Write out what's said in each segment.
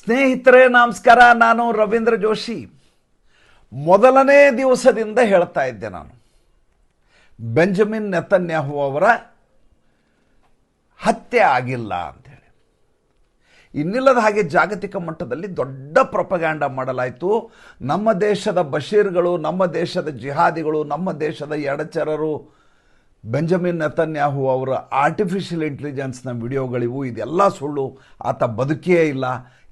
ಸ್ನೇಹಿತರೆ ನಮಸ್ಕಾರ. ನಾನು ರವೀಂದ್ರ ಜೋಶಿ. ಮೊದಲನೇ ದಿವಸದಿಂದ ಹೇಳ್ತಾ ಇದ್ದೆ ನಾನು, ಬೆಂಜಮಿನ್ ನೆತನ್ಯಾಹು ಅವರ ಹತ್ಯೆ ಆಗಿಲ್ಲ ಅಂತೇಳಿ. ಇನ್ನಿಲ್ಲದ ಹಾಗೆ ಜಾಗತಿಕ ಮಟ್ಟದಲ್ಲಿ ದೊಡ್ಡ ಪ್ರೊಪಗ್ಯಾಂಡ ಮಾಡಲಾಯಿತು. ನಮ್ಮ ದೇಶದ ಬಶೀರ್ಗಳು, ನಮ್ಮ ದೇಶದ ಜಿಹಾದಿಗಳು, ನಮ್ಮ ದೇಶದ ಎಡಚರರು ಬೆಂಜಮಿನ್ ನೆತನ್ಯಾಹು ಅವರ ಆರ್ಟಿಫಿಷಿಯಲ್ ಇಂಟೆಲಿಜೆನ್ಸ್ನ ವಿಡಿಯೋಗಳಿವು, ಇದೆಲ್ಲ ಸುಳ್ಳು, ಆತ ಬದುಕೇ ಇಲ್ಲ,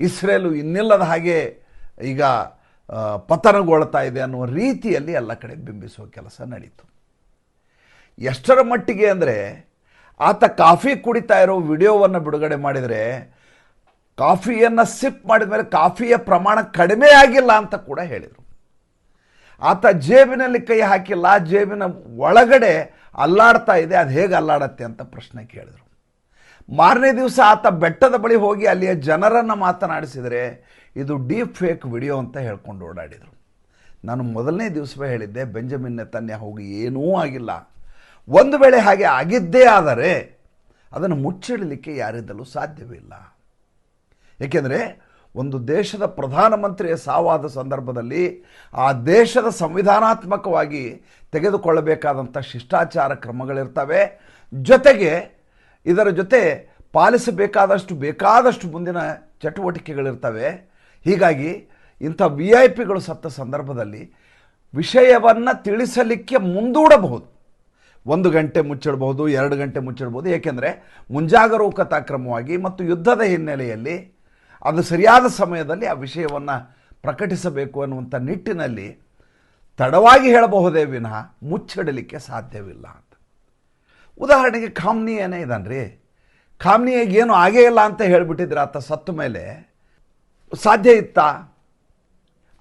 ಇಸ್ರೇಲು ಇನ್ನಿಲ್ಲದ ಹಾಗೆ ಈಗ ಪತನಗೊಳ್ತಾ ಇದೆ ಅನ್ನುವ ರೀತಿಯಲ್ಲಿ ಎಲ್ಲ ಕಡೆ ಬಿಂಬಿಸುವ ಕೆಲಸ ನಡೀತು. ಎಷ್ಟರ ಮಟ್ಟಿಗೆ ಅಂದರೆ, ಆತ ಕಾಫಿ ಕುಡಿತಾ ಇರೋ ವಿಡಿಯೋವನ್ನು ಬಿಡುಗಡೆ ಮಾಡಿದರೆ ಕಾಫಿಯನ್ನು ಸಿಪ್ ಮಾಡಿದ ಮೇಲೆ ಕಾಫಿಯ ಪ್ರಮಾಣ ಕಡಿಮೆ ಆಗಿಲ್ಲ ಅಂತ ಕೂಡ ಹೇಳಿದರು. ಆತ ಜೇಬಿನಲ್ಲಿ ಕೈ ಹಾಕಿಲ್ಲ, ಜೇಬಿನ ಒಳಗಡೆ ಅಲ್ಲಾಡ್ತಾ ಇದೆ, ಅದು ಹೇಗೆ ಅಲ್ಲಾಡತ್ತೆ ಅಂತ ಪ್ರಶ್ನೆ ಕೇಳಿದರು. ಮಾರನೇ ದಿವಸ ಆತ ಬೆಟ್ಟದ ಬಳಿ ಹೋಗಿ ಅಲ್ಲಿಯ ಜನರನ್ನು ಮಾತನಾಡಿಸಿದರೆ ಇದು ಡೀಪ್ ಫೇಕ್ ವಿಡಿಯೋ ಅಂತ ಹೇಳ್ಕೊಂಡು ಓಡಾಡಿದರು. ನಾನು ಮೊದಲನೇ ದಿವಸವೇ ಹೇಳಿದ್ದೆ, ಬೆಂಜಮಿನ್ ನೆತನ್ಯಾಹುಗೆ ಏನೂ ಆಗಿಲ್ಲ. ಒಂದು ವೇಳೆ ಹಾಗೆ ಆಗಿದ್ದೇ ಆದರೆ ಅದನ್ನು ಮುಚ್ಚಿಡಲಿಕ್ಕೆ ಯಾರಿಂದಲೂ ಸಾಧ್ಯವಿಲ್ಲ. ಏಕೆಂದರೆ ಒಂದು ದೇಶದ ಪ್ರಧಾನಮಂತ್ರಿಯ ಸಾವಾದ ಸಂದರ್ಭದಲ್ಲಿ ಆ ದೇಶದ ಸಂವಿಧಾನಾತ್ಮಕವಾಗಿ ತೆಗೆದುಕೊಳ್ಳಬೇಕಾದಂಥ ಶಿಷ್ಟಾಚಾರ ಕ್ರಮಗಳಿರ್ತವೆ. ಜೊತೆಗೆ ಇದರ ಜೊತೆ ಬೇಕಾದಷ್ಟು ಮುಂದಿನ ಚಟುವಟಿಕೆಗಳಿರ್ತವೆ. ಹೀಗಾಗಿ ಇಂಥ VIP ಗಳು ಸತ್ತ ಸಂದರ್ಭದಲ್ಲಿ ವಿಷಯವನ್ನು ತಿಳಿಸಲಿಕ್ಕೆ ಮುಂದೂಡಬಹುದು. 1 ಗಂಟೆ ಮುಚ್ಚಿಡಬಹುದು, 2 ಗಂಟೆ ಮುಚ್ಚಿಡಬಹುದು. ಏಕೆಂದರೆ ಮುಂಜಾಗರೂಕತಾ ಕ್ರಮವಾಗಿ ಮತ್ತು ಯುದ್ಧದ ಹಿನ್ನೆಲೆಯಲ್ಲಿ ಅದು ಸರಿಯಾದ ಸಮಯದಲ್ಲಿ ಆ ವಿಷಯವನ್ನು ಪ್ರಕಟಿಸಬೇಕು ಅನ್ನುವಂಥ ನಿಟ್ಟಿನಲ್ಲಿ ತಡವಾಗಿ ಹೇಳಬಹುದೇ ವಿನಃ ಮುಚ್ಚಿಡಲಿಕ್ಕೆ ಸಾಧ್ಯವಿಲ್ಲ ಅಂತ. ಉದಾಹರಣೆಗೆ ಖಾಮ್ನಿ ಏನೇ ಇದ್ದಾನ್ರಿ, ಖಾಮ್ನಿಗೆ ಏನು ಆಗೇ ಇಲ್ಲ ಅಂತ ಹೇಳಿಬಿಟ್ಟಿದ್ರೆ ಆತ ಸತ್ತ ಮೇಲೆ ಸಾಧ್ಯ ಇತ್ತಾ?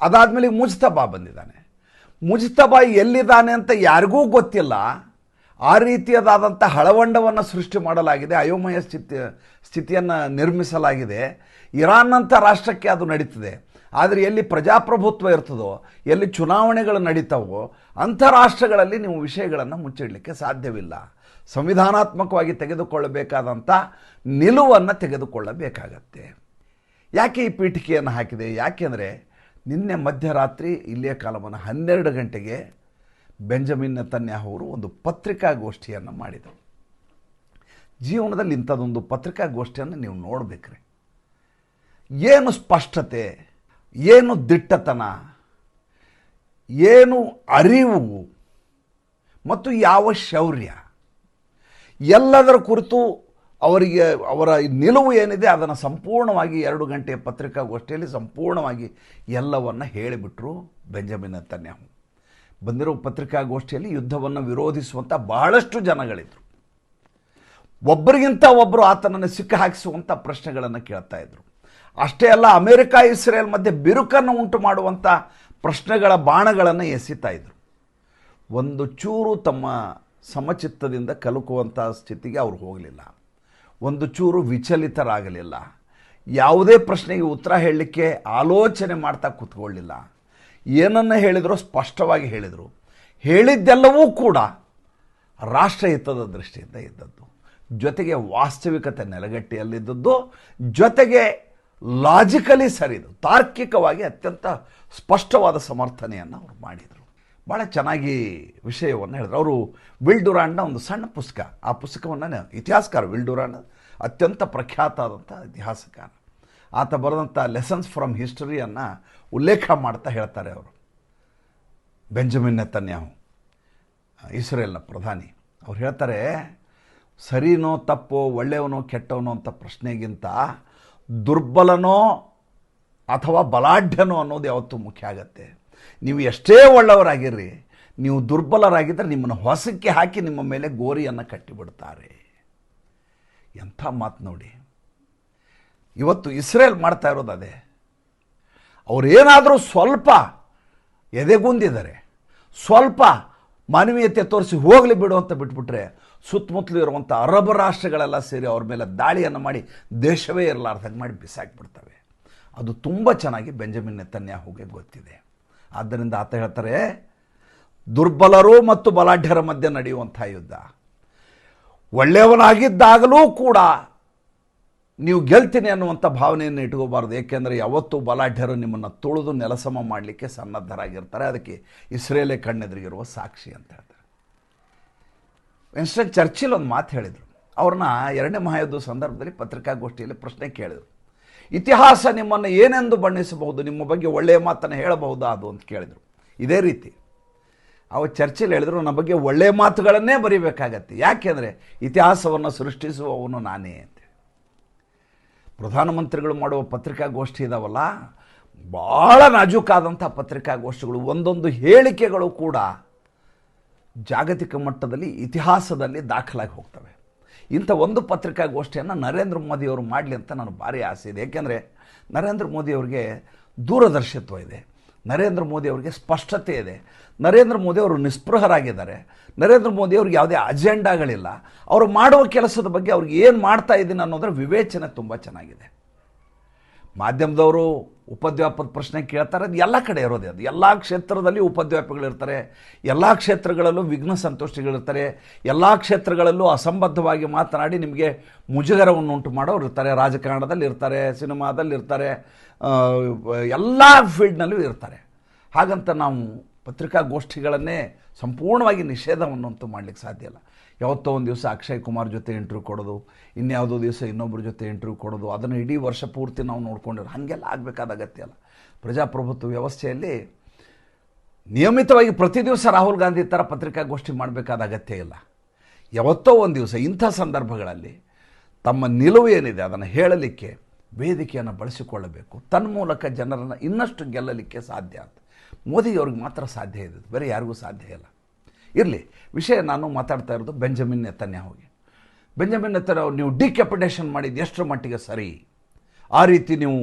ಅದಾದಮೇಲೆ ಮುಜ್ತಬಾ ಬಂದಿದ್ದಾನೆ. ಮುಜ್ತಬಾ ಎಲ್ಲಿದ್ದಾನೆ ಅಂತ ಯಾರಿಗೂ ಗೊತ್ತಿಲ್ಲ. ಆ ರೀತಿಯದಾದಂಥ ಹಳವಂಡವನ್ನು ಸೃಷ್ಟಿ ಮಾಡಲಾಗಿದೆ, ಅಯೋಮಯ ಸ್ಥಿತಿಯನ್ನು ನಿರ್ಮಿಸಲಾಗಿದೆ. ಇರಾನ್ನಂಥ ರಾಷ್ಟ್ರಕ್ಕೆ ಅದು ನಡೀತದೆ. ಆದರೆ ಎಲ್ಲಿ ಪ್ರಜಾಪ್ರಭುತ್ವ ಇರ್ತದೋ, ಎಲ್ಲಿ ಚುನಾವಣೆಗಳು ನಡೀತಾವೋ ಅಂಥ ರಾಷ್ಟ್ರಗಳಲ್ಲಿ ನೀವು ವಿಷಯಗಳನ್ನು ಮುಚ್ಚಿಡಲಿಕ್ಕೆ ಸಾಧ್ಯವಿಲ್ಲ. ಸಂವಿಧಾನಾತ್ಮಕವಾಗಿ ತೆಗೆದುಕೊಳ್ಳಬೇಕಾದಂಥ ನಿಲುವನ್ನು ತೆಗೆದುಕೊಳ್ಳಬೇಕಾಗತ್ತೆ. ಯಾಕೆ ಈ ಪೀಠಿಕೆಯನ್ನು ಹಾಕಿದೆ? ಯಾಕೆಂದರೆ ನಿನ್ನೆ ಮಧ್ಯರಾತ್ರಿ ಇಲ್ಲಿಯ ಕಾಲಮಾನ 12 ಗಂಟೆಗೆ ಬೆಂಜಮಿನ್ ನೆತನ್ಯಾಹು ಅವರು ಒಂದು ಪತ್ರಿಕಾಗೋಷ್ಠಿಯನ್ನು ಮಾಡಿದರು. ಜೀವನದಲ್ಲಿ ಇಂಥದ್ದೊಂದು ಪತ್ರಿಕಾಗೋಷ್ಠಿಯನ್ನು ನೀವು ನೋಡಬೇಕ್ರಿ. ಏನು ಸ್ಪಷ್ಟತೆ, ಏನು ದಿಟ್ಟತನ, ಏನು ಅರಿವು ಮತ್ತು ಯಾವ ಶೌರ್ಯ, ಎಲ್ಲದರ ಕುರಿತು ಅವರ ನಿಲುವು ಏನಿದೆ ಅದನ್ನು ಸಂಪೂರ್ಣವಾಗಿ 2 ಗಂಟೆಯ ಪತ್ರಿಕಾಗೋಷ್ಠಿಯಲ್ಲಿ ಸಂಪೂರ್ಣವಾಗಿ ಎಲ್ಲವನ್ನು ಹೇಳಿಬಿಟ್ರು ಬೆಂಜಮಿನ್ ನೆತನ್ಯಾಹು. ಬಂದಿರೋ ಪತ್ರಿಕಾಗೋಷ್ಠಿಯಲ್ಲಿ ಯುದ್ಧವನ್ನು ವಿರೋಧಿಸುವಂಥ ಬಹಳಷ್ಟು ಜನಗಳಿದ್ರು. ಒಬ್ಬರಿಗಿಂತ ಒಬ್ಬರು ಆತನನ್ನು ಸಿಕ್ಕ ಹಾಕಿಸುವಂಥ ಪ್ರಶ್ನೆಗಳನ್ನು ಕೇಳ್ತಾ ಇದ್ರು. ಅಷ್ಟೇ ಅಲ್ಲ, ಅಮೆರಿಕ ಇಸ್ರೇಲ್ ಮಧ್ಯೆ ಬಿರುಕನ್ನು ಉಂಟು ಮಾಡುವಂಥ ಪ್ರಶ್ನೆಗಳ ಬಾಣಗಳನ್ನು ಎಸಿತಾ ಇದ್ರು. ಒಂದು ಚೂರು ತಮ್ಮ ಸಮಚಿತ್ತದಿಂದ ಕಲುಕುವಂಥ ಸ್ಥಿತಿಗೆ ಅವರು ಹೋಗಲಿಲ್ಲ. ಒಂದು ಚೂರು ವಿಚಲಿತರಾಗಲಿಲ್ಲ. ಯಾವುದೇ ಪ್ರಶ್ನೆಗೆ ಉತ್ತರ ಹೇಳಲಿಕ್ಕೆ ಆಲೋಚನೆ ಮಾಡ್ತಾ ಕೂತ್ಕೊಳ್ಳಿಲ್ಲ. ಏನನ್ನು ಹೇಳಿದರೂ ಸ್ಪಷ್ಟವಾಗಿ ಹೇಳಿದರು. ಹೇಳಿದ್ದೆಲ್ಲವೂ ಕೂಡ ರಾಷ್ಟ್ರಹಿತದ ದೃಷ್ಟಿಯಿಂದ ಇದ್ದದ್ದು, ಜೊತೆಗೆ ವಾಸ್ತವಿಕತೆ ನೆಲೆಗಟ್ಟಿಯಲ್ಲಿದ್ದದ್ದು, ಜೊತೆಗೆ ಲಾಜಿಕಲಿ ಸರಿದು ತಾರ್ಕಿಕವಾಗಿ ಅತ್ಯಂತ ಸ್ಪಷ್ಟವಾದ ಸಮರ್ಥನೆಯನ್ನು ಅವರು ಮಾಡಿದರು. ಭಾಳ ಚೆನ್ನಾಗಿ ವಿಷಯವನ್ನು ಹೇಳಿದ್ರು. ಅವರು ವಿಲ್ ಡುರಾಂಡ್ನ ಒಂದು ಸಣ್ಣ ಪುಸ್ತಕ, ಆ ಪುಸ್ತಕವನ್ನು ಇತಿಹಾಸಕಾರ ವಿಲ್ ಡುರಾಂಡ್ ಅತ್ಯಂತ ಪ್ರಖ್ಯಾತ ಆದಂಥ ಇತಿಹಾಸಕಾರ. ಆತ ಬರೆದಂಥ ಲೆಸನ್ಸ್ ಫ್ರಮ್ ಹಿಸ್ಟರಿಯನ್ನು ಉಲ್ಲೇಖ ಮಾಡ್ತಾ ಹೇಳ್ತಾರೆ ಅವರು. ಬೆಂಜಮಿನ್ ನೆತನ್ಯಾಹು ಇಸ್ರೇಲ್ನ ಪ್ರಧಾನಿ, ಅವ್ರು ಹೇಳ್ತಾರೆ, ಸರಿನೋ ತಪ್ಪೋ, ಒಳ್ಳೆಯವನೋ ಕೆಟ್ಟವನೋ ಅಂತ ಪ್ರಶ್ನೆಗಿಂತ ದುರ್ಬಲನೋ ಅಥವಾ ಬಲಾಢ್ಯನೋ ಅನ್ನೋದು ಯಾವತ್ತೂ ಮುಖ್ಯ ಆಗತ್ತೆ. ನೀವು ಎಷ್ಟೇ ಒಳ್ಳೆಯವರಾಗಿರ್ರಿ, ನೀವು ದುರ್ಬಲರಾಗಿದ್ದರೆ ನಿಮ್ಮನ್ನು ಹೊಸಕ್ಕೆ ಹಾಕಿ ನಿಮ್ಮ ಮೇಲೆ ಗೋರಿಯನ್ನು ಕಟ್ಟಿಬಿಡ್ತಾರೆ. ಎಂಥ ಮಾತು ನೋಡಿ. ಇವತ್ತು ಇಸ್ರೇಲ್ ಮಾಡ್ತಾ ಇರೋದು ಅದೇ. ಅವರೇನಾದರೂ ಸ್ವಲ್ಪ ಎದೆಗುಂದಿದ್ದಾರೆ, ಸ್ವಲ್ಪ ಮಾನವೀಯತೆ ತೋರಿಸಿ ಹೋಗಲಿ ಬಿಡು ಅಂತ ಬಿಟ್ಬಿಟ್ರೆ ಸುತ್ತಮುತ್ತಲು ಇರುವಂಥ ಅರಬ್ ರಾಷ್ಟ್ರಗಳೆಲ್ಲ ಸೇರಿ ಅವ್ರ ಮೇಲೆ ದಾಳಿಯನ್ನು ಮಾಡಿ ದೇಶವೇ ಇರಲಾರ್ದಂಗೆ ಮಾಡಿ ಬಿಸಾಕಿಬಿಡ್ತವೆ. ಅದು ತುಂಬ ಚೆನ್ನಾಗಿ ಬೆಂಜಮಿನ್ ನೆತನ್ಯಾಹುಗೆ ಗೊತ್ತಿದೆ. ಆದ್ದರಿಂದ ಆತ ಹೇಳ್ತಾರೆ, ದುರ್ಬಲರು ಮತ್ತು ಬಲಾಢ್ಯರ ಮಧ್ಯೆ ನಡೆಯುವಂಥ ಯುದ್ಧ, ಒಳ್ಳೆಯವನಾಗಿದ್ದಾಗಲೂ ಕೂಡ ನೀವು ಗೆಲ್ತೀನಿ ಅನ್ನುವಂಥ ಭಾವನೆಯನ್ನು ಇಟ್ಕೋಬಾರ್ದು. ಏಕೆಂದರೆ ಯಾವತ್ತೂ ಬಲಾಢ್ಯರು ನಿಮ್ಮನ್ನು ತುಳಿದು ನೆಲಸಮ ಮಾಡಲಿಕ್ಕೆ ಸನ್ನದ್ಧರಾಗಿರ್ತಾರೆ. ಅದಕ್ಕೆ ಇಸ್ರೇಲೇ ಕಣ್ಣೆದುರಿಗಿರುವ ಸಾಕ್ಷಿ ಅಂತ ಹೇಳ್ತಾರೆ. ವಿನ್ಸ್ಟನ್ ಚರ್ಚಿಲ್ ಒಂದು ಮಾತು ಹೇಳಿದರು. ಅವ್ರನ್ನ ಎರಡನೇ ಮಹಾಯುದ್ಧ ಸಂದರ್ಭದಲ್ಲಿ ಪತ್ರಿಕಾಗೋಷ್ಠಿಯಲ್ಲಿ ಪ್ರಶ್ನೆ ಕೇಳಿದರು. ಇತಿಹಾಸ ನಿಮ್ಮನ್ನು ಏನೆಂದು ಬಣ್ಣಿಸಬಹುದು, ನಿಮ್ಮ ಬಗ್ಗೆ ಒಳ್ಳೆಯ ಮಾತನ್ನು ಹೇಳಬಹುದಾ ಅದು ಅಂತ ಕೇಳಿದರು. ಇದೇ ರೀತಿ ಅವ ಚರ್ಚಿಲ್ ಹೇಳಿದ್ರು, ನನ್ನ ಬಗ್ಗೆ ಒಳ್ಳೆಯ ಮಾತುಗಳನ್ನೇ ಬರೀಬೇಕಾಗತ್ತೆ, ಯಾಕೆಂದರೆ ಇತಿಹಾಸವನ್ನು ಸೃಷ್ಟಿಸುವವನು ನಾನೇ ಅಂತ. ಪ್ರಧಾನಮಂತ್ರಿಗಳು ಮಾಡುವ ಪತ್ರಿಕಾಗೋಷ್ಠಿ ಇದಾವಲ್ಲ, ಭಾಳ ನಾಜೂಕಾದಂಥ ಪತ್ರಿಕಾಗೋಷ್ಠಿಗಳು. ಒಂದೊಂದು ಹೇಳಿಕೆಗಳು ಕೂಡ ಜಾಗತಿಕ ಮಟ್ಟದಲ್ಲಿ ಇತಿಹಾಸದಲ್ಲಿ ದಾಖಲಾಗಿ ಹೋಗ್ತವೆ. ಇಂಥ ಒಂದು ಪತ್ರಿಕಾಗೋಷ್ಠಿಯನ್ನು ನರೇಂದ್ರ ಮೋದಿಯವರು ಮಾಡಲಿ ಅಂತ ನನಗೆ ಭಾರಿ ಆಸೆ ಇದೆ. ಏಕೆಂದರೆ ನರೇಂದ್ರ ಮೋದಿಯವ್ರಿಗೆ ದೂರದರ್ಶಿತ್ವ ಇದೆ, ನರೇಂದ್ರ ಮೋದಿಯವರಿಗೆ ಸ್ಪಷ್ಟತೆ ಇದೆ, ನರೇಂದ್ರ ಮೋದಿಯವರು ನಿಸ್ಪೃಹರಾಗಿದ್ದಾರೆ, ನರೇಂದ್ರ ಮೋದಿಯವ್ರಿಗೆ ಯಾವುದೇ ಅಜೆಂಡಾಗಳಿಲ್ಲ. ಅವರು ಮಾಡುವ ಕೆಲಸದ ಬಗ್ಗೆ ಅವ್ರಿಗೆ ಏನು ಮಾಡ್ತಾ ಇದ್ದೀನಿ ಅನ್ನೋದರ ವಿವೇಚನೆ ತುಂಬ ಚೆನ್ನಾಗಿದೆ. ಮಾಧ್ಯಮದವರು ಉಪದ್ವ್ಯಾಪದ ಪ್ರಶ್ನೆ ಕೇಳ್ತಾರೆ, ಅದು ಎಲ್ಲ ಕಡೆ ಇರೋದೇ. ಅದು ಎಲ್ಲ ಕ್ಷೇತ್ರದಲ್ಲಿ ಉಪದ್ವ್ಯಾಪಗಳಿರ್ತಾರೆ, ಎಲ್ಲ ಕ್ಷೇತ್ರಗಳಲ್ಲೂ ವಿಘ್ನ ಸಂತೋಷಿಗಳಿರ್ತಾರೆ, ಎಲ್ಲ ಕ್ಷೇತ್ರಗಳಲ್ಲೂ ಅಸಂಬದ್ಧವಾಗಿ ಮಾತನಾಡಿ ನಿಮಗೆ ಮುಜುಗರವನ್ನು ಉಂಟು ಮಾಡೋರು ಇರ್ತಾರೆ. ರಾಜಕಾರಣದಲ್ಲಿ ಇರ್ತಾರೆ, ಸಿನಿಮಾದಲ್ಲಿ ಇರ್ತಾರೆ, ಎಲ್ಲ ಫೀಲ್ಡ್ನಲ್ಲೂ ಇರ್ತಾರೆ. ಹಾಗಂತ ನಾವು ಪತ್ರಿಕಾಗೋಷ್ಠಿಗಳನ್ನೇ ಸಂಪೂರ್ಣವಾಗಿ ನಿಷೇಧವನ್ನಂತೂ ಮಾಡಲಿಕ್ಕೆ ಸಾಧ್ಯ ಇಲ್ಲ. ಯಾವತ್ತೋ ಒಂದು ದಿವಸ ಅಕ್ಷಯ್ ಕುಮಾರ್ ಜೊತೆ ಇಂಟರ್ವ್ಯೂ ಕೊಡೋದು, ಇನ್ಯಾವುದೋ ದಿವಸ ಇನ್ನೊಬ್ಬರ ಜೊತೆ ಇಂಟರ್ವ್ಯೂ ಕೊಡೋದು, ಅದನ್ನು ಇಡೀ ವರ್ಷ ಪೂರ್ತಿ ನಾವು ನೋಡ್ಕೊಂಡಿರೋ ಹಾಗೆಲ್ಲ ಆಗಬೇಕಾದ ಅಗತ್ಯ ಅಲ್ಲ. ಪ್ರಜಾಪ್ರಭುತ್ವ ವ್ಯವಸ್ಥೆಯಲ್ಲಿ ನಿಯಮಿತವಾಗಿ ಪ್ರತಿ ದಿವಸ ರಾಹುಲ್ ಗಾಂಧಿ ಥರ ಪತ್ರಿಕಾಗೋಷ್ಠಿ ಮಾಡಬೇಕಾದ ಅಗತ್ಯ ಇಲ್ಲ. ಯಾವತ್ತೋ ಒಂದು ದಿವಸ ಇಂಥ ಸಂದರ್ಭಗಳಲ್ಲಿ ತಮ್ಮ ನಿಲುವು ಏನಿದೆ ಅದನ್ನು ಹೇಳಲಿಕ್ಕೆ ವೇದಿಕೆಯನ್ನು ಬಳಸಿಕೊಳ್ಳಬೇಕು. ತನ್ಮೂಲಕ ಜನರನ್ನು ಇನ್ನಷ್ಟು ಗೆಲ್ಲಲಿಕ್ಕೆ ಸಾಧ್ಯ ಅಂತ ಮೋದಿಯವ್ರಿಗೆ ಮಾತ್ರ ಸಾಧ್ಯ ಇದೆ, ಬೇರೆ ಯಾರಿಗೂ ಸಾಧ್ಯ ಇಲ್ಲ. ಇರಲಿ, ವಿಷಯ ನಾನು ಮಾತಾಡ್ತಾ ಇರೋದು ಬೆಂಜಮಿನ್ ನೆತನ್ಯಾಹುಗೆ. ಬೆಂಜಮಿನ್ ನೆತನ್ಯಾಹು ನೀವು ಡಿಕ್ಯಾಪಿಟೇಷನ್ ಮಾಡಿದ್ದು ಎಷ್ಟರ ಮಟ್ಟಿಗೆ ಸರಿ? ಆ ರೀತಿ ನೀವು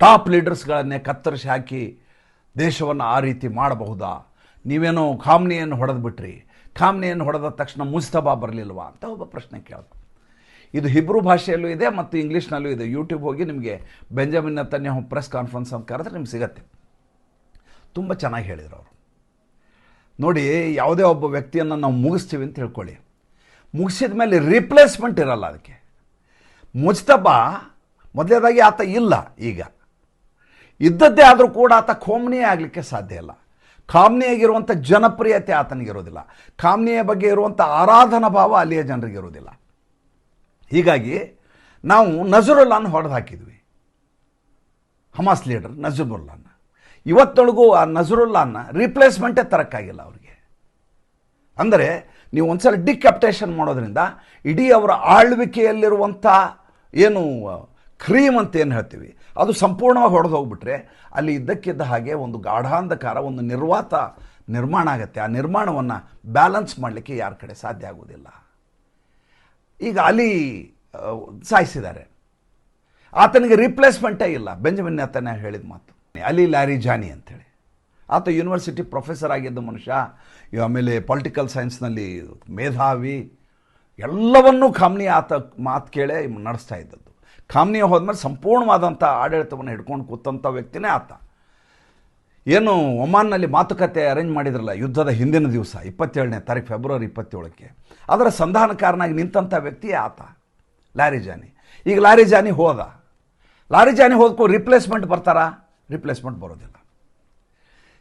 ಟಾಪ್ ಲೀಡರ್ಸ್ಗಳನ್ನೇ ಕತ್ತರಿಸಿ ಹಾಕಿ ದೇಶವನ್ನು ಆ ರೀತಿ ಮಾಡಬಹುದಾ? ನೀವೇನೋ ಖಾಮ್ನಿಯನ್ನು ಹೊಡೆದು ಬಿಟ್ರಿ, ಖಾಮ್ನಿಯನ್ನು ಹೊಡೆದ ತಕ್ಷಣ ಮುಜ್ತಬಾ ಬರಲಿಲ್ವಾ ಅಂತ ಒಬ್ಬ ಪ್ರಶ್ನೆ ಕೇಳ್ದ. ಇದು ಹಿಬ್ರೂ ಭಾಷೆಯಲ್ಲೂ ಇದೆ ಮತ್ತು ಇಂಗ್ಲೀಷ್ನಲ್ಲೂ ಇದೆ. ಯೂಟ್ಯೂಬ್ ಹೋಗಿ ನಿಮಗೆ ಬೆಂಜಮಿನ್ ನೆತನ್ಯಾಹು ಪ್ರೆಸ್ ಕಾನ್ಫರೆನ್ಸ್ ಅಂತ ಕರೆದ್ರೆ ನಿಮ್ಗೆ ಸಿಗತ್ತೆ. ತುಂಬ ಚೆನ್ನಾಗಿ ಹೇಳಿದರು ಅವರು. ನೋಡಿ, ಯಾವುದೇ ಒಬ್ಬ ವ್ಯಕ್ತಿಯನ್ನು ನಾವು ಮುಗಿಸ್ತೀವಿ ಅಂತ ಹೇಳ್ಕೊಳ್ಳಿ, ಮುಗಿಸಿದ ಮೇಲೆ ರಿಪ್ಲೇಸ್ಮೆಂಟ್ ಇರಲ್ಲ ಅದಕ್ಕೆ. ಮುಜ್ತಬಾ ಮೊದಲೇದಾಗಿ ಆತ ಇಲ್ಲ, ಈಗ ಇದ್ದದ್ದೇ ಆದರೂ ಕೂಡ ಆತ ಖೋಮ್ನಿಯೇ ಆಗಲಿಕ್ಕೆ ಸಾಧ್ಯ ಇಲ್ಲ. ಖಾಮ್ನಿಯಾಗಿರುವಂಥ ಜನಪ್ರಿಯತೆ ಆತನಿಗಿರೋದಿಲ್ಲ, ಖಾಮ್ನಿಯ ಬಗ್ಗೆ ಇರುವಂಥ ಆರಾಧನಾ ಭಾವ ಅಲ್ಲಿಯ ಜನರಿಗಿರೋದಿಲ್ಲ. ಹೀಗಾಗಿ ನಾವು ನಜರುಲ್ಲಾನ ಹೊಡೆದು ಹಾಕಿದ್ವಿ, ಹಮಾಸ್ ಲೀಡರ್ ನಜರುಲ್ಲಾನ. ಇವತ್ತೊಳಗೂ ಆ ನಜರುಲ್ಲಾನ ರಿಪ್ಲೇಸ್ಮೆಂಟೇ ತರಕ್ಕಾಗಿಲ್ಲ ಅವರಿಗೆ. ಅಂದರೆ ನೀವು ಒಂದ್ಸಲ ಡಿಕ್ಯಾಪಿಟೇಷನ್ ಮಾಡೋದ್ರಿಂದ ಇಡೀ ಅವರ ಆಳ್ವಿಕೆಯಲ್ಲಿರುವಂಥ ಏನು ಕ್ರೀಮ್ ಅಂತ ಏನು ಹೇಳ್ತೀವಿ ಅದು ಸಂಪೂರ್ಣವಾಗಿ ಹೊಡೆದು ಹೋಗ್ಬಿಟ್ರೆ ಅಲ್ಲಿ ಇದ್ದಕ್ಕಿದ್ದ ಹಾಗೆ ಒಂದು ಗಾಢಾಂಧಕಾರ, ಒಂದು ನಿರ್ವಾತ ನಿರ್ಮಾಣ ಆಗುತ್ತೆ. ಆ ನಿರ್ಮಾಣವನ್ನು ಬ್ಯಾಲೆನ್ಸ್ ಮಾಡಲಿಕ್ಕೆ ಯಾರ ಕಡೆ ಸಾಧ್ಯ ಆಗೋದಿಲ್ಲ. ಈಗ ಅಲಿ ಸಾಯಿಸಿದ್ದಾರೆ, ಆತನಿಗೆ ರಿಪ್ಲೇಸ್ಮೆಂಟೇ ಇಲ್ಲ. ಬೆಂಜಮಿನ್ ನೆತನ್ಯಾಹು ಹೇಳಿದ ಮಾತು. ಅಲಿ ಲಾರಿಜಾನಿ ಅಂಥೇಳಿ ಆತ ಯೂನಿವರ್ಸಿಟಿ ಪ್ರೊಫೆಸರ್ ಆಗಿದ್ದ ಮನುಷ್ಯ, ಆಮೇಲೆ ಪೊಲಿಟಿಕಲ್ ಸೈನ್ಸ್ನಲ್ಲಿ ಮೇಧಾವಿ, ಎಲ್ಲವನ್ನೂ ಖಾಮ್ನಿ ಆತ ಮಾತು ಕೇಳೇ ನಡೆಸ್ತಾ ಇದ್ದದ್ದು. ಖಾಮ್ನಿ ಹೋದ್ಮೇಲೆ ಸಂಪೂರ್ಣವಾದಂಥ ಆಡಳಿತವನ್ನು ಹಿಡ್ಕೊಂಡು ಕೂತಂಥ ವ್ಯಕ್ತಿನೇ ಆತ. ಏನು ಒಮಾನ್ನಲ್ಲಿ ಮಾತುಕತೆ ಅರೇಂಜ್ ಮಾಡಿದ್ರಲ್ಲ ಯುದ್ಧದ ಹಿಂದಿನ ದಿವಸ 27ನೇ ತಾರೀಕು ಫೆಬ್ರವರಿ 27ಕ್ಕೆ, ಅದರ ಸಂಧಾನಕಾರನಾಗಿ ನಿಂತಂಥ ವ್ಯಕ್ತಿಯೇ ಆತ, ಲಾರಿಜಾನಿ. ಈಗ ಲಾರಿಜಾನಿ ಹೋದ್ಕೋ ರಿಪ್ಲೇಸ್ಮೆಂಟ್ ಬರ್ತಾರಾ? ರಿಪ್ಲೇಸ್ಮೆಂಟ್ ಬರೋದಿಲ್ಲ.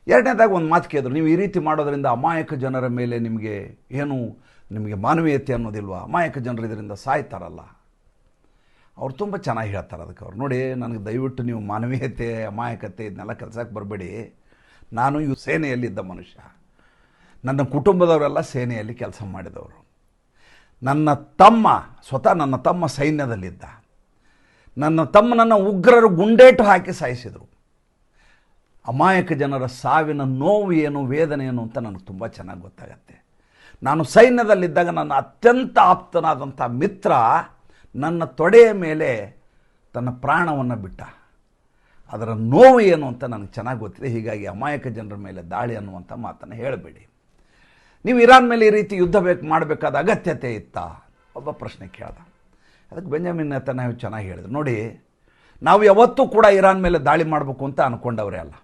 ಎರಡನೇದಾಗಿ ಒಂದು ಮಾತು ಕೇಳಿದ್ರು, ನೀವು ಈ ರೀತಿ ಮಾಡೋದ್ರಿಂದ ಅಮಾಯಕ ಜನರ ಮೇಲೆ ನಿಮಗೆ ಮಾನವೀಯತೆ ಅನ್ನೋದಿಲ್ವಾ? ಅಮಾಯಕ ಜನರು ಇದರಿಂದ ಸಾಯ್ತಾರಲ್ಲ. ಅವ್ರು ತುಂಬ ಚೆನ್ನಾಗಿ ಹೇಳ್ತಾರೆ ಅದಕ್ಕೆ. ಅವ್ರು ನೋಡಿ, ನನಗೆ ದಯವಿಟ್ಟು ನೀವು ಮಾನವೀಯತೆ ಅಮಾಯಕತೆ ಇದನ್ನೆಲ್ಲ ಕೆಲಸಕ್ಕೆ ಬರಬೇಡಿ. ನಾನು ಸೇನೆಯಲ್ಲಿದ್ದ ಮನುಷ್ಯ, ನನ್ನ ಕುಟುಂಬದವರೆಲ್ಲ ಸೇನೆಯಲ್ಲಿ ಕೆಲಸ ಮಾಡಿದವರು. ಸ್ವತಃ ನನ್ನ ತಮ್ಮ ಸೈನ್ಯದಲ್ಲಿದ್ದ. ನನ್ನ ತಮ್ಮನನ್ನು ಉಗ್ರರು ಗುಂಡೇಟು ಹಾಕಿ ಸಾಯಿಸಿದರು. ಅಮಾಯಕ ಜನರ ಸಾವಿನ ನೋವು ಏನು, ವೇದನೆ ಏನು ಅಂತ ನನಗೆ ತುಂಬ ಚೆನ್ನಾಗಿ ಗೊತ್ತಾಗತ್ತೆ. ನಾನು ಸೈನ್ಯದಲ್ಲಿದ್ದಾಗ ನನ್ನ ಅತ್ಯಂತ ಆಪ್ತನಾದಂಥ ಮಿತ್ರ ನನ್ನ ತೊಡೆಯ ಮೇಲೆ ತನ್ನ ಪ್ರಾಣವನ್ನು ಬಿಟ್ಟ. ಅದರ ನೋವು ಏನು ಅಂತ ನನಗೆ ಚೆನ್ನಾಗಿ ಗೊತ್ತಿದೆ. ಹೀಗಾಗಿ ಅಮಾಯಕ ಜನರ ಮೇಲೆ ದಾಳಿ ಅನ್ನುವಂಥ ಮಾತನ್ನು ಹೇಳಬೇಡಿ. ನೀವು ಇರಾನ್ ಮೇಲೆ ಈ ರೀತಿ ಯುದ್ಧ ಮಾಡಬೇಕಾದ ಅಗತ್ಯತೆ ಇತ್ತಾ? ಒಬ್ಬ ಪ್ರಶ್ನೆ ಕೇಳ್ದ. ಅದಕ್ಕೆ ಬೆಂಜಮಿನ್ ನೆತನ್ಯಾಹು ಚೆನ್ನಾಗಿ ಹೇಳಿದ್ರು, ನೋಡಿ, ನಾವು ಯಾವತ್ತೂ ಕೂಡ ಇರಾನ್ ಮೇಲೆ ದಾಳಿ ಮಾಡಬೇಕು ಅಂತ ಅಂದ್ಕೊಂಡವರೇ ಅಲ್ಲ.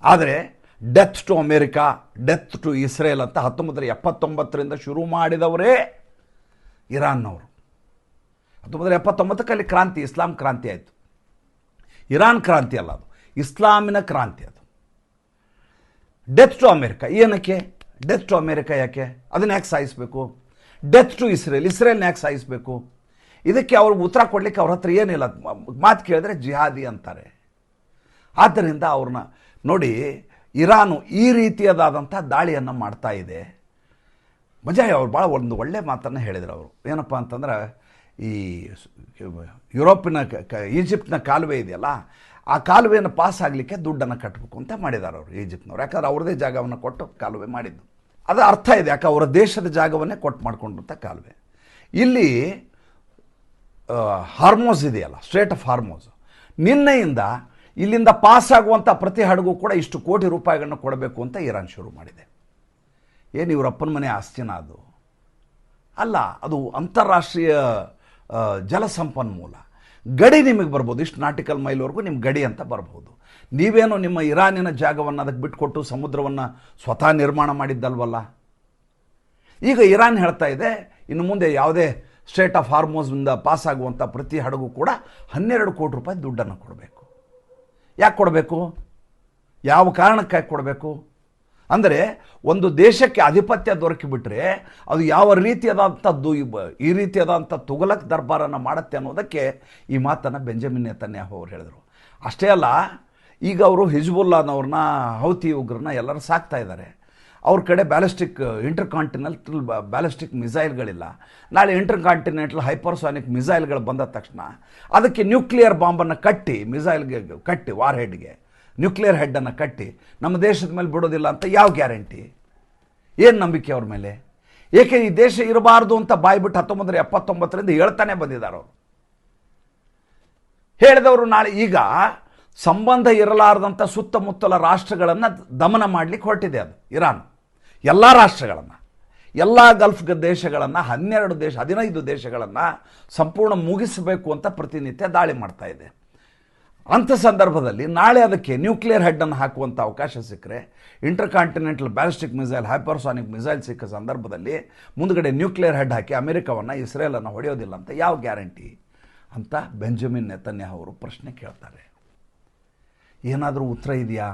ಆದರೆ death to America, death to Israel ಅಂತ 1979ರಿಂದ ಶುರು ಮಾಡಿದವರೇ ಇರಾನ್ನವರು. 1979 ಕ್ರಾಂತಿ, ಇಸ್ಲಾಂ ಕ್ರಾಂತಿ ಆಯಿತು. ಇರಾನ್ ಕ್ರಾಂತಿ ಅಲ್ಲ, ಅದು ಇಸ್ಲಾಮಿನ ಕ್ರಾಂತಿ. ಅದು ಡೆತ್ ಟು ಅಮೇರಿಕಾ. ಏನಕ್ಕೆ ಡೆತ್ ಟು ಅಮೇರಿಕಾ? ಯಾಕೆ ಅದನ್ನ ಯಾಕೆ ಸಾಯಿಸಬೇಕು? ಡೆತ್ ಟು ಇಸ್ರೇಲ್ನ ಯಾಕೆ ಸಾಯಿಸಬೇಕು? ಇದಕ್ಕೆ ಅವ್ರಿಗೆ ಉತ್ತರ ಕೊಡಲಿಕ್ಕೆ ಅವ್ರ ಹತ್ರ ಏನಿಲ್ಲ. ಮಾತು ಕೇಳಿದ್ರೆ ಜಿಹಾದಿ ಅಂತಾರೆ. ಆದ್ದರಿಂದ ಅವ್ರನ್ನ ನೋಡಿ, ಇರಾನು ಈ ರೀತಿಯಾದಂಥ ದಾಳಿಯನ್ನು ಮಾಡ್ತಾ ಇದೆ. ಮಜಾ ಅವ್ರು ಭಾಳ ಒಂದು ಒಳ್ಳೆ ಮಾತನ್ನು ಹೇಳಿದರು ಅವರು. ಏನಪ್ಪ ಅಂತಂದ್ರೆ, ಈ ಯುರೋಪಿನ ಈಜಿಪ್ಟ್ನ ಕಾಲುವೆ ಇದೆಯಲ್ಲ, ಆ ಕಾಲುವೆಯನ್ನು ಪಾಸ್ ಆಗಲಿಕ್ಕೆ ದುಡ್ಡನ್ನು ಕಟ್ಟಬೇಕು ಅಂತ ಮಾಡಿದ್ದಾರೆ ಅವರು ಈಜಿಪ್ಟ್ನವ್ರು. ಯಾಕಂದ್ರೆ ಅವ್ರದ್ದೇ ಜಾಗವನ್ನು ಕೊಟ್ಟು ಕಾಲುವೆ ಮಾಡಿದ್ದು. ಅದು ಅರ್ಥ ಇದೆ, ಯಾಕೆ ಅವರ ದೇಶದ ಜಾಗವನ್ನೇ ಕೊಟ್ಟು ಮಾಡಿಕೊಂಡಂಥ ಕಾಲುವೆ. ಇಲ್ಲಿ ಹಾರ್ಮೋಸ್ ಇದೆಯಲ್ಲ, ಸ್ಟ್ರೇಟ್ ಆಫ್ ಹಾರ್ಮೋಸ್, ನಿನ್ನೆಯಿಂದ ಇಲ್ಲಿಂದ ಪಾಸ್ ಆಗುವಂಥ ಪ್ರತಿ ಹಡಗು ಕೂಡ ಇಷ್ಟು ಕೋಟಿ ರೂಪಾಯಿಗಳನ್ನು ಕೊಡಬೇಕು ಅಂತ ಇರಾನ್ ಶುರು ಮಾಡಿದೆ. ಏನು ಇವರಪ್ಪನ ಮನೆ ಆಸ್ತಿನ? ಅದು ಅಲ್ಲ, ಅದು ಅಂತಾರಾಷ್ಟ್ರೀಯ ಜಲಸಂಪನ್ಮೂಲ. ಗಡಿ ನಿಮಗೆ ಬರ್ಬೋದು, ಇಷ್ಟು ನಾಟಿಕಲ್ ಮೈಲ್ವರೆಗೂ ನಿಮ್ಮ ಗಡಿ ಅಂತ ಬರ್ಬೋದು. ನೀವೇನು ನಿಮ್ಮ ಇರಾನಿನ ಜಾಗವನ್ನು ಅದಕ್ಕೆ ಬಿಟ್ಕೊಟ್ಟು ಸಮುದ್ರವನ್ನು ಸ್ವತಃ ನಿರ್ಮಾಣ ಮಾಡಿದ್ದಲ್ವಲ್ಲ. ಈಗ ಇರಾನ್ ಹೇಳ್ತಾ ಇದೆ, ಇನ್ನು ಮುಂದೆ ಯಾವುದೇ ಸ್ಟ್ರೇಟ್ ಆಫ್ ಹಾರ್ಮೋಸ್ನಿಂದ ಪಾಸ್ ಆಗುವಂಥ ಪ್ರತಿ ಹಡಗು ಕೂಡ 12 ಕೋಟಿ ರೂಪಾಯಿ ದುಡ್ಡನ್ನು ಕೊಡಬೇಕು. ಯಾಕೆ ಕೊಡಬೇಕು? ಯಾವ ಕಾರಣಕ್ಕಾಗಿ ಕೊಡಬೇಕು? ಅಂದರೆ ಒಂದು ದೇಶಕ್ಕೆ ಆಧಿಪತ್ಯ ದೊರಕಿಬಿಟ್ರೆ ಅದು ಯಾವ ರೀತಿಯಾದಂಥದ್ದು, ಈ ರೀತಿಯಾದಂಥ ತುಗಲಕ್ ದರ್ಬಾರನ್ನು ಮಾಡುತ್ತೆ ಅನ್ನೋದಕ್ಕೆ ಈ ಮಾತನ್ನು ಬೆಂಜಮಿನ್ ನೆತನ್ಯಾಹು ಅವರು ಹೇಳಿದರು. ಅಷ್ಟೇ ಅಲ್ಲ, ಈಗ ಅವರು ಹಿಜ್ಬುಲ್ಲಾನವ್ರನ್ನ, ಹೌತಿ ಉಗ್ರನ್ನ ಎಲ್ಲರೂ ಸಾಕ್ತಾ ಇದ್ದಾರೆ. ಅವ್ರ ಕಡೆ ಇಂಟರ್ ಕಾಂಟಿನೆಂಟಲ್ ಬ್ಯಾಲಿಸ್ಟಿಕ್ ಮಿಸೈಲ್ಗಳಿಲ್ಲ. ನಾಳೆ ಇಂಟರ್ ಕಾಂಟಿನೆಂಟಲ್ ಹೈಪರ್ಸಾನಿಕ್ ಮಿಸೈಲ್ಗಳು ಬಂದ ತಕ್ಷಣ ಅದಕ್ಕೆ ನ್ಯೂಕ್ಲಿಯರ್ ಬಾಂಬನ್ನು ಕಟ್ಟಿ, ಮಿಸೈಲ್ಗೆ ಕಟ್ಟಿ, ವಾರ್ ಹೆಡ್ಗೆ ನ್ಯೂಕ್ಲಿಯರ್ ಹೆಡ್ಡನ್ನು ಕಟ್ಟಿ ನಮ್ಮ ದೇಶದ ಮೇಲೆ ಬಿಡೋದಿಲ್ಲ ಅಂತ ಯಾವ ಗ್ಯಾರಂಟಿ? ಏನು ನಂಬಿಕೆ ಅವ್ರ ಮೇಲೆ? ಏಕೆ ಈ ದೇಶ ಇರಬಾರ್ದು ಅಂತ ಬಾಯ್ಬಿಟ್ಟು 1979ರಿಂದ ಹೇಳ್ತಾನೆ ಬಂದಿದ್ದಾರೆ ಅವರು. ಹೇಳಿದವರು ನಾಳೆ ಈಗ ಸಂಬಂಧ ಇರಲಾರದಂಥ ಸುತ್ತಮುತ್ತಲ ರಾಷ್ಟ್ರಗಳನ್ನು ದಮನ ಮಾಡಲಿಕ್ಕೆ ಹೊರಟಿದೆ ಅದು ಇರಾನ್. ಎಲ್ಲ ರಾಷ್ಟ್ರಗಳನ್ನು, ಎಲ್ಲ ಗಲ್ಫ್ ದೇಶಗಳನ್ನು, 15 ದೇಶಗಳನ್ನು ಸಂಪೂರ್ಣ ಮುಗಿಸಬೇಕು ಅಂತ ಪ್ರತಿನಿತ್ಯ ದಾಳಿ ಮಾಡ್ತಾ ಇದೆ. ಅಂಥ ಸಂದರ್ಭದಲ್ಲಿ ನಾಳೆ ಅದಕ್ಕೆ ನ್ಯೂಕ್ಲಿಯರ್ ಹೆಡ್ಡನ್ನು ಹಾಕುವಂಥ ಅವಕಾಶ ಸಿಕ್ಕರೆ, inter continental ballistic missile, hypersonic missile ಸಿಕ್ಕ ಸಂದರ್ಭದಲ್ಲಿ ಮುಂದುಗಡೆ ನ್ಯೂಕ್ಲಿಯರ್ ಹೆಡ್ ಹಾಕಿ ಅಮೆರಿಕವನ್ನು, ಇಸ್ರೇಲನ್ನು ಹೊಡೆಯೋದಿಲ್ಲ ಅಂತ ಯಾವ ಗ್ಯಾರಂಟಿ ಅಂತ ಬೆಂಜಮಿನ್ ನೆತನ್ಯಾಹು ಅವರು ಪ್ರಶ್ನೆ ಕೇಳ್ತಾರೆ. ಏನಾದರೂ ಉತ್ತರ ಇದೆಯಾ?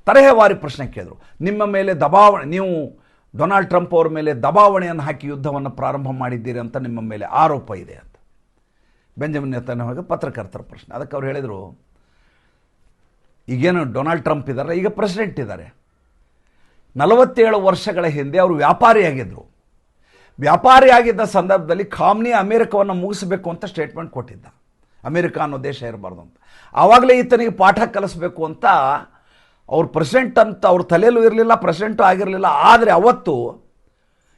ತರಹೇವಾರಿ ಪ್ರಶ್ನೆ ಕೇಳಿದ್ರು. ನಿಮ್ಮ ಮೇಲೆ ನೀವು ಡೊನಾಲ್ಡ್ ಟ್ರಂಪ್ ಅವ್ರ ಮೇಲೆ ದಬಾವಣೆಯನ್ನು ಹಾಕಿ ಯುದ್ಧವನ್ನು ಪ್ರಾರಂಭ ಮಾಡಿದ್ದೀರಿ ಅಂತ ನಿಮ್ಮ ಮೇಲೆ ಆರೋಪ ಇದೆ ಅಂತ ಬೆಂಜಮಿನ್ ನೆತನ್ಯಾಹುಗೆ ಪತ್ರಕರ್ತರ ಪ್ರಶ್ನೆ. ಅದಕ್ಕೆ ಅವ್ರು ಹೇಳಿದರು, ಈಗೇನು ಡೊನಾಲ್ಡ್ ಟ್ರಂಪ್ ಇದ್ದಾರೆ, ಈಗ ಪ್ರೆಸಿಡೆಂಟ್ ಇದ್ದಾರೆ. 47 ವರ್ಷಗಳ ಹಿಂದೆ ಅವರು ವ್ಯಾಪಾರಿಯಾಗಿದ್ದರು. ವ್ಯಾಪಾರಿಯಾಗಿದ್ದ ಸಂದರ್ಭದಲ್ಲಿ ಖಾಮ್ನಿ ಅಮೆರಿಕವನ್ನು ಮುಗಿಸಬೇಕು ಅಂತ ಸ್ಟೇಟ್ಮೆಂಟ್ ಕೊಟ್ಟಿದ್ದ. ಅಮೆರಿಕ ಅನ್ನೋ ದೇಶ ಇರಬಾರ್ದು ಅಂತ. ಆವಾಗಲೇ ಈತನಿಗೆ ಪಾಠ ಕಲಿಸ್ಬೇಕು ಅಂತ ಅವ್ರು ಪ್ರೆಸಿಡೆಂಟ್ ಅಂತ ಅವ್ರ ತಲೆಯಲ್ಲೂ ಇರಲಿಲ್ಲ, ಪ್ರೆಸಿಡೆಂಟು ಆಗಿರಲಿಲ್ಲ. ಆದರೆ ಅವತ್ತು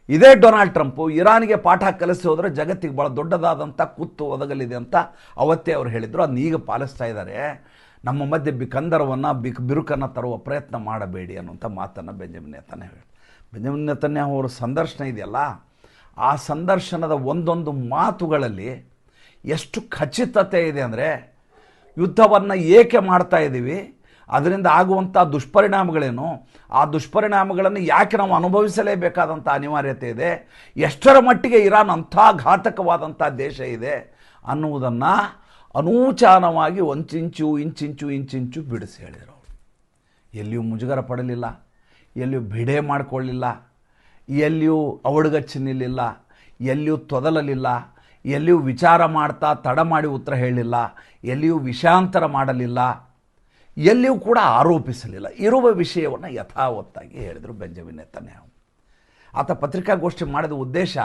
ಇದೇ ಡೊನಾಲ್ಡ್ ಟ್ರಂಪು ಇರಾನಿಗೆ ಪಾಠ ಕಲಿಸಿ ಹೋದರೆ ಜಗತ್ತಿಗೆ ಭಾಳ ದೊಡ್ಡದಾದಂಥ ಕುತ್ತು ಒದಗಲಿದೆ ಅಂತ ಅವತ್ತೇ ಅವ್ರು ಹೇಳಿದರು. ಅದನ್ನ ಈಗ ಪಾಲಿಸ್ತಾ ಇದ್ದಾರೆ. ನಮ್ಮ ಮಧ್ಯೆ ಬಿರುಕನ್ನು ತರುವ ಪ್ರಯತ್ನ ಮಾಡಬೇಡಿ ಅನ್ನುವಂಥ ಮಾತನ್ನು ಬೆಂಜಮಿನ್ ನೆತನ್ಯಾಹು ಅವರ ಸಂದರ್ಶನ ಇದೆಯಲ್ಲ, ಆ ಸಂದರ್ಶನದ ಒಂದೊಂದು ಮಾತುಗಳಲ್ಲಿ ಎಷ್ಟು ಖಚಿತತೆ ಇದೆ ಅಂದರೆ, ಯುದ್ಧವನ್ನು ಏಕೆ ಮಾಡ್ತಾ ಇದ್ದೀವಿ, ಅದರಿಂದ ಆಗುವಂಥ ದುಷ್ಪರಿಣಾಮಗಳೇನು, ಆ ದುಷ್ಪರಿಣಾಮಗಳನ್ನು ಯಾಕೆ ನಾವು ಅನುಭವಿಸಲೇಬೇಕಾದಂಥ ಅನಿವಾರ್ಯತೆ ಇದೆ, ಎಷ್ಟರ ಮಟ್ಟಿಗೆ ಇರಾನ್ ಅಂಥ ಘಾತಕವಾದಂಥ ದೇಶ ಇದೆ ಅನ್ನುವುದನ್ನು ಅನೂಚಾನವಾಗಿ ಇಂಚಿಂಚು ಬಿಡಿಸಿ ಹೇಳಿದರು. ಎಲ್ಲಿಯೂ ಮುಜುಗರ ಪಡಲಿಲ್ಲ, ಎಲ್ಲಿಯೂ ಬಿಡೆ ಮಾಡಿಕೊಳ್ಳಲಿಲ್ಲ, ಎಲ್ಲಿಯೂ ಅವಡುಗಚ್ಚಿ ನಿಲ್ಲಿಲ್ಲ, ಎಲ್ಲಿಯೂ ತೊದಲಲಿಲ್ಲ, ಎಲ್ಲಿಯೂ ವಿಚಾರ ಮಾಡ್ತಾ ತಡ ಮಾಡಿ ಉತ್ತರ ಹೇಳಲಿಲ್ಲ, ಎಲ್ಲಿಯೂ ವಿಷಯಾಂತರ ಮಾಡಲಿಲ್ಲ, ಎಲ್ಲಿಯೂ ಕೂಡ ಆರೋಪಿಸಲಿಲ್ಲ. ಇರುವ ವಿಷಯವನ್ನು ಯಥಾವತ್ತಾಗಿ ಹೇಳಿದರು ಬೆಂಜಮಿನ್ ನೆತನ್ಯಾಹು. ಆತ ಪತ್ರಿಕಾಗೋಷ್ಠಿ ಮಾಡಿದ ಉದ್ದೇಶ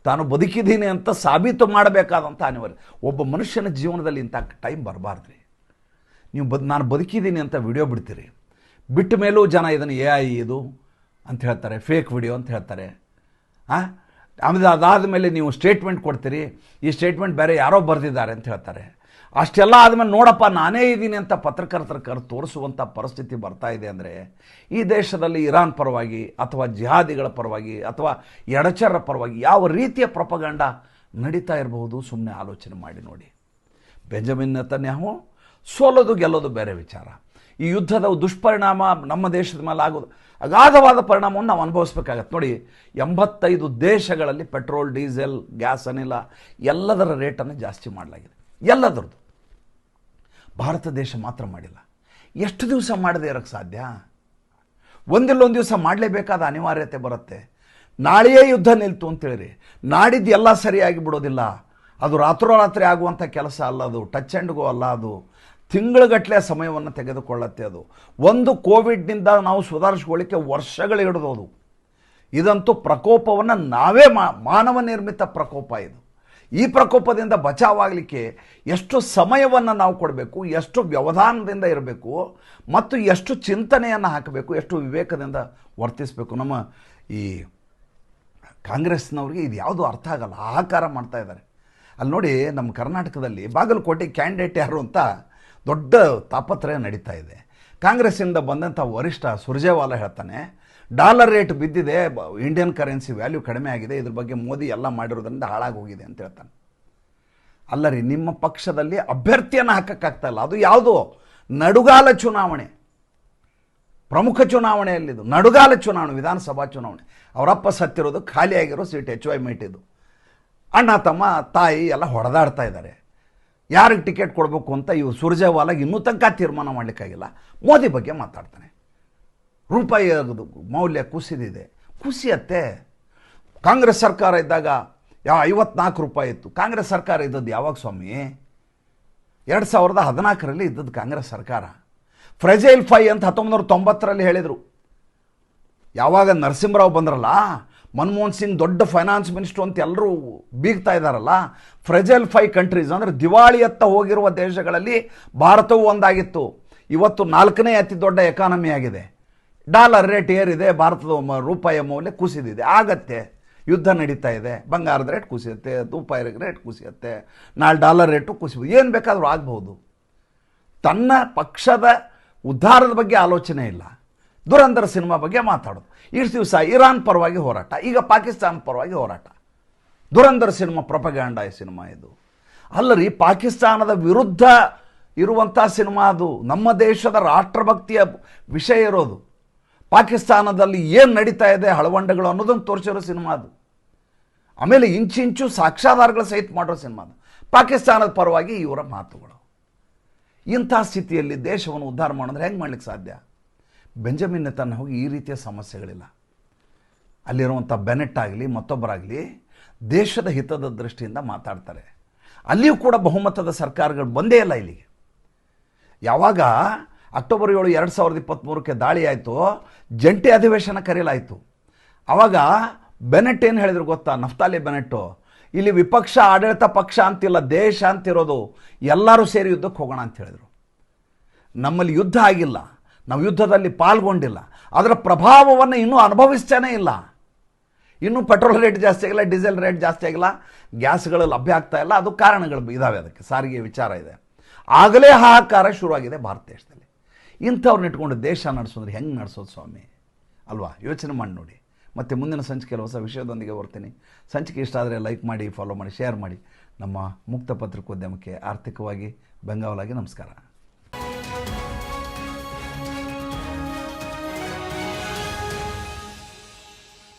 ತಾನು ಬದುಕಿದ್ದೀನಿ ಅಂತ ಸಾಬೀತು ಮಾಡಬೇಕಾದಂಥ ಅನಿವಾರ್ಯ. ಒಬ್ಬ ಮನುಷ್ಯನ ಜೀವನದಲ್ಲಿ ಇಂಥ ಟೈಮ್ ಬರಬಾರ್ದ್ರಿ. ನೀವು ನಾನು ಬದುಕಿದ್ದೀನಿ ಅಂತ ವಿಡಿಯೋ ಬಿಡ್ತೀರಿ, ಬಿಟ್ಟ ಮೇಲೂ ಜನ ಇದನ್ನು AI ಇದು ಅಂತ ಹೇಳ್ತಾರೆ, ಫೇಕ್ ವಿಡಿಯೋ ಅಂತ ಹೇಳ್ತಾರೆ. ಆಮೇಲೆ ಅದಾದ ಮೇಲೆ ನೀವು ಸ್ಟೇಟ್ಮೆಂಟ್ ಕೊಡ್ತೀರಿ, ಈ ಸ್ಟೇಟ್ಮೆಂಟ್ ಬೇರೆ ಯಾರೋ ಬರೆದಿದ್ದಾರೆ ಅಂತ ಹೇಳ್ತಾರೆ. ಅಷ್ಟೆಲ್ಲ ಆದಮೇಲೆ ನೋಡಪ್ಪ ನಾನೇ ಇದ್ದೀನಿ ಅಂತ ಪತ್ರಕರ್ತರ ತೋರಿಸುವಂಥ ಪರಿಸ್ಥಿತಿ ಬರ್ತಾ ಇದೆ ಅಂದರೆ, ಈ ದೇಶದಲ್ಲಿ ಇರಾನ್ ಪರವಾಗಿ ಅಥವಾ ಜಿಹಾದಿಗಳ ಪರವಾಗಿ ಅಥವಾ ಎಡಚರರ ಪರವಾಗಿ ಯಾವ ರೀತಿಯ ಪ್ರೊಪಗಂಡ ನಡೀತಾ ಇರಬಹುದು, ಸುಮ್ಮನೆ ಆಲೋಚನೆ ಮಾಡಿ ನೋಡಿ. ಬೆಂಜಮಿನ್ ನೆತನ್ಯಾಹು ಸೋಲೋದು ಗೆಲ್ಲೋದು ಬೇರೆ ವಿಚಾರ. ಈ ಯುದ್ಧದ ದುಷ್ಪರಿಣಾಮ ನಮ್ಮ ದೇಶದ ಮೇಲೆ ಆಗೋದು ಅಗಾಧವಾದ ಪರಿಣಾಮವನ್ನು ನಾವು ಅನುಭವಿಸ್ಬೇಕಾಗತ್ತೆ. ನೋಡಿ, 85 ದೇಶಗಳಲ್ಲಿ ಪೆಟ್ರೋಲ್, ಡೀಸೆಲ್, ಗ್ಯಾಸ್, ಅನಿಲ ಎಲ್ಲದರ ರೇಟನ್ನು ಜಾಸ್ತಿ ಮಾಡಲಾಗಿದೆ. ಎಲ್ಲದರದ್ದು. ಭಾರತ ದೇಶ ಮಾತ್ರ ಮಾಡಿಲ್ಲ. ಎಷ್ಟು ದಿವಸ ಮಾಡದೇ ಇರೋಕ್ಕೆ ಸಾಧ್ಯ? ಒಂದಿಲ್ಲೊಂದು ದಿವಸ ಮಾಡಲೇಬೇಕಾದ ಅನಿವಾರ್ಯತೆ ಬರುತ್ತೆ. ನಾಳೆಯೇ ಯುದ್ಧ ನಿಲ್ತು ಅಂತೇಳಿ ನಾಡಿದ್ದು ಎಲ್ಲ ಸರಿಯಾಗಿ ಬಿಡೋದಿಲ್ಲ. ಅದು ರಾತ್ರೋರಾತ್ರಿ ಆಗುವಂಥ ಕೆಲಸ ಅಲ್ಲ, ಅದು ಟಚ್ ಆ್ಯಂಡ್ ಗೋ ಅಲ್ಲ, ಅದು ತಿಂಗಳುಗಟ್ಟಲೆ ಸಮಯವನ್ನು ತೆಗೆದುಕೊಳ್ಳುತ್ತೆ. ಅದು ಒಂದು ಕೋವಿಡ್ನಿಂದ ನಾವು ಸುಧಾರಿಸ್ಕೊಳ್ಳಿಕ್ಕೆ ವರ್ಷಗಳು ಹಿಡಿದೋದು. ಇದಂತೂ ಪ್ರಕೋಪವನ್ನು ನಾವೇ ಮಾನವ ನಿರ್ಮಿತ ಪ್ರಕೋಪ ಇದು. ಈ ಪ್ರಕೋಪದಿಂದ ಬಚಾವಾಗಲಿಕ್ಕೆ ಎಷ್ಟು ಸಮಯವನ್ನು ನಾವು ಕೊಡಬೇಕು, ಎಷ್ಟು ವ್ಯವಧಾನದಿಂದ ಇರಬೇಕು, ಮತ್ತು ಎಷ್ಟು ಚಿಂತನೆಯನ್ನು ಹಾಕಬೇಕು, ಎಷ್ಟು ವಿವೇಕದಿಂದ ವರ್ತಿಸಬೇಕು. ನಮ್ಮ ಈ ಕಾಂಗ್ರೆಸ್ನವ್ರಿಗೆ ಇದು ಯಾವುದೂ ಅರ್ಥ ಆಗಲ್ಲ, ಹಾಹಾಕಾರ ಮಾಡ್ತಾ ಇದ್ದಾರೆ. ಅಲ್ಲಿ ನೋಡಿ, ನಮ್ಮ ಕರ್ನಾಟಕದಲ್ಲಿ ಬಾಗಲಕೋಟೆ ಕ್ಯಾಂಡಿಡೇಟ್ ಯಾರು ಅಂತ ದೊಡ್ಡ ತಾಪತ್ರಯ ನಡೀತಾ ಇದೆ. ಕಾಂಗ್ರೆಸ್ಸಿಂದ ಬಂದಂಥ ವರಿಷ್ಠ ಸುರ್ಜೇವಾಲಾ ಹೇಳ್ತಾನೆ, ಡಾಲರ್ ರೇಟ್ ಬಿದ್ದಿದೆ, ಇಂಡಿಯನ್ ಕರೆನ್ಸಿ ವ್ಯಾಲ್ಯೂ ಕಡಿಮೆ ಆಗಿದೆ, ಇದ್ರ ಬಗ್ಗೆ ಮೋದಿ ಎಲ್ಲ ಮಾಡಿರೋದ್ರಿಂದ ಹಾಳಾಗಿ ಹೋಗಿದೆ ಅಂತ ಹೇಳ್ತಾನೆ. ಅಲ್ಲ ರೀ, ನಿಮ್ಮ ಪಕ್ಷದಲ್ಲಿ ಅಭ್ಯರ್ಥಿಯನ್ನು ಹಾಕಕ್ಕಾಗ್ತಾ ಇಲ್ಲ. ಅದು ಯಾವುದೋ ನಡುಗಾಲ ಚುನಾವಣೆ, ಪ್ರಮುಖ ಚುನಾವಣೆಯಲ್ಲಿದ್ದು ನಡುಗಾಲ ಚುನಾವಣೆ, ವಿಧಾನಸಭಾ ಚುನಾವಣೆ. ಅವರಪ್ಪ ಸತ್ತಿರೋದು, ಖಾಲಿಯಾಗಿರೋ ಸೀಟ್ HY ಇದು. ಅಣ್ಣ ತಮ್ಮ ತಾಯಿ ಎಲ್ಲ ಹೊಡೆದಾಡ್ತಾ ಇದ್ದಾರೆ. ಯಾರಿಗೆ ಟಿಕೆಟ್ ಕೊಡಬೇಕು ಅಂತ ಇವು ಸುರ್ಜೇವಾಲಾಗೆ ಇನ್ನೂ ತನಕ ತೀರ್ಮಾನ ಮಾಡಲಿಕ್ಕಾಗಿಲ್ಲ. ಮೋದಿ ಬಗ್ಗೆ ಮಾತಾಡ್ತಾನೆ. ರೂಪಾಯಿ ಮೌಲ್ಯ ಕುಸಿದಿದೆ. ಕುಸಿಯತ್ತೆ. ಕಾಂಗ್ರೆಸ್ ಸರ್ಕಾರ ಇದ್ದಾಗ 54 ರೂಪಾಯಿ ಇತ್ತು. ಕಾಂಗ್ರೆಸ್ ಸರ್ಕಾರ ಇದ್ದದ್ದು ಯಾವಾಗ ಸ್ವಾಮಿ? 2014ರಲ್ಲಿ ಇದ್ದದ್ದು ಕಾಂಗ್ರೆಸ್ ಸರ್ಕಾರ. ಫ್ರೆಜೈಲ್ 5 ಅಂತ 1990ರಲ್ಲಿ ಹೇಳಿದರು. ಯಾವಾಗ ನರಸಿಂಹರಾವ್ ಬಂದ್ರಲ್ಲ, ಮನಮೋಹನ್ ಸಿಂಗ್ ದೊಡ್ಡ ಫೈನಾನ್ಸ್ ಮಿನಿಸ್ಟ್ರು ಅಂತ ಎಲ್ಲರೂ ಬೀಗ್ತಾ ಇದ್ದಾರಲ್ಲ, ಫ್ರೆಜೈಲ್ 5 ಕಂಟ್ರೀಸ್ ಅಂದರೆ ದಿವಾಳಿಯತ್ತ ಹೋಗಿರುವ ದೇಶಗಳಲ್ಲಿ ಭಾರತವೂ ಒಂದಾಗಿತ್ತು. ಇವತ್ತು 4ನೇ ಅತಿ ದೊಡ್ಡ ಎಕಾನಮಿ ಆಗಿದೆ. ಡಾಲರ್ ರೇಟ್ ಏರಿದೆ, ಭಾರತದ ರೂಪಾಯಿಯ ಮೌಲ್ಯ ಕುಸಿದಿದೆ. ಆಗತ್ತೆ, ಯುದ್ಧ ನಡೀತಾ ಇದೆ, ಬಂಗಾರದ ರೇಟ್ ಕುಸಿಯುತ್ತೆ, ರೂಪಾಯಿ ರೇಟ್ ಕುಸಿಯುತ್ತೆ, ನಾಳೆ ಡಾಲರ್ ರೇಟು ಕುಸಿಬೋದು, ಏನು ಬೇಕಾದರೂ ಆಗ್ಬೋದು. ತನ್ನ ಪಕ್ಷದ ಉದ್ಧಾರದ ಬಗ್ಗೆ ಆಲೋಚನೆ ಇಲ್ಲ. ದುರಂಧರ ಸಿನಿಮಾ ಬಗ್ಗೆ ಮಾತಾಡೋದು. ಇಷ್ಟು ದಿವಸ ಇರಾನ್ ಪರವಾಗಿ ಹೋರಾಟ, ಈಗ ಪಾಕಿಸ್ತಾನ ಪರವಾಗಿ ಹೋರಾಟ. ದುರಂಧರ ಸಿನಿಮಾ ಪ್ರೊಪಗ್ಯಾಂಡ ಸಿನಿಮಾ ಇದು. ಅಲ್ಲರಿ, ಪಾಕಿಸ್ತಾನದ ವಿರುದ್ಧ ಇರುವಂಥ ಸಿನಿಮಾ ಅದು. ನಮ್ಮ ದೇಶದ ರಾಷ್ಟ್ರಭಕ್ತಿಯ ವಿಷಯ ಇರೋದು. ಪಾಕಿಸ್ತಾನದಲ್ಲಿ ಏನು ನಡೀತಾ ಇದೆ ಹಳವಂಡಗಳು ಅನ್ನೋದನ್ನು ತೋರಿಸಿರೋ ಸಿನಿಮಾ ಅದು. ಆಮೇಲೆ ಇಂಚಿಂಚು ಸಾಕ್ಷ್ಯಾಧಾರಗಳು ಸಹಿತ ಮಾಡಿರೋ ಸಿನಿಮಾ ಅದು. ಪಾಕಿಸ್ತಾನದ ಪರವಾಗಿ ಇವರ ಮಾತುಗಳು. ಇಂಥ ಸ್ಥಿತಿಯಲ್ಲಿ ದೇಶವನ್ನು ಉದ್ಧಾರ ಮಾಡಿದ್ರೆ ಹೆಂಗೆ ಮಾಡ್ಲಿಕ್ಕೆ ಸಾಧ್ಯ? ಬೆಂಜಮಿನ್ ನೆತನ್ಯಾಹು ಈ ರೀತಿಯ ಸಮಸ್ಯೆಗಳಿಲ್ಲ. ಅಲ್ಲಿರುವಂಥ ಬೆನೆಟ್ ಆಗಲಿ ಮತ್ತೊಬ್ಬರಾಗಲಿ ದೇಶದ ಹಿತದ ದೃಷ್ಟಿಯಿಂದ ಮಾತಾಡ್ತಾರೆ. ಅಲ್ಲಿಯೂ ಕೂಡ ಬಹುಮತದ ಸರ್ಕಾರಗಳು ಬಂದೇ ಇಲ್ಲ ಇಲ್ಲಿಗೆ. ಯಾವಾಗ ಅಕ್ಟೋಬರ್ 7, 2023ಕ್ಕೆ ದಾಳಿ ಆಯಿತು, ಜಂಟಿ ಅಧಿವೇಶನ ಕರೆಯಲಾಯಿತು. ಆವಾಗ ಬೆನೆಟ್ ಏನು ಹೇಳಿದ್ರು ಗೊತ್ತಾ? ನಫ್ತಾಲಿ ಬೆನೆಟ್ಟು, ಇಲ್ಲಿ ವಿಪಕ್ಷ ಆಡಳಿತ ಪಕ್ಷ ಅಂತಿಲ್ಲ, ದೇಶ ಅಂತಿರೋದು, ಎಲ್ಲರೂ ಸೇರಿ ಯುದ್ಧಕ್ಕೆ ಹೋಗೋಣ ಅಂತ ಹೇಳಿದರು. ನಮ್ಮಲ್ಲಿ ಯುದ್ಧ ಆಗಿಲ್ಲ, ನಾವು ಯುದ್ಧದಲ್ಲಿ ಪಾಲ್ಗೊಂಡಿಲ್ಲ, ಅದರ ಪ್ರಭಾವವನ್ನು ಇನ್ನೂ ಅನುಭವಿಸ್ತಾನೇ ಇಲ್ಲ. ಇನ್ನೂ ಪೆಟ್ರೋಲ್ ರೇಟ್ ಜಾಸ್ತಿ ಆಗಿಲ್ಲ, ಡೀಸೆಲ್ ರೇಟ್ ಜಾಸ್ತಿ ಆಗಿಲ್ಲ, ಗ್ಯಾಸ್ಗಳು ಲಭ್ಯ ಆಗ್ತಾ ಇಲ್ಲ. ಅದು ಕಾರಣಗಳು ಇದ್ದಾವೆ, ಅದಕ್ಕೆ ಸಾರಿಗೆ ವಿಚಾರ ಇದೆ. ಆಗಲೇ ಹಾಹಾಕಾರ ಶುರುವಾಗಿದೆ ಭಾರತ ದೇಶದಲ್ಲಿ. ಇಂಥವ್ರನ್ನ ಇಟ್ಕೊಂಡು ದೇಶ ನಡೆಸೋದ್ರೆ ಹೆಂಗೆ ನಡೆಸೋದು ಸ್ವಾಮಿ ಅಲ್ವಾ? ಯೋಚನೆ ಮಾಡಿ ನೋಡಿ. ಮತ್ತು ಮುಂದಿನ ಸಂಚಿಕೆಯಲ್ಲಿ ಹೊಸ ವಿಷಯದೊಂದಿಗೆ ಬರ್ತೀನಿ. ಸಂಚಿಕೆ ಇಷ್ಟ ಆದರೆ ಲೈಕ್ ಮಾಡಿ, ಫಾಲೋ ಮಾಡಿ, ಶೇರ್ ಮಾಡಿ. ನಮ್ಮ ಮುಕ್ತ ಪತ್ರಿಕೋದ್ಯಮಕ್ಕೆ ಆರ್ಥಿಕವಾಗಿ ಬೆಂಗಾವಲಾಗಿ ನಮಸ್ಕಾರ.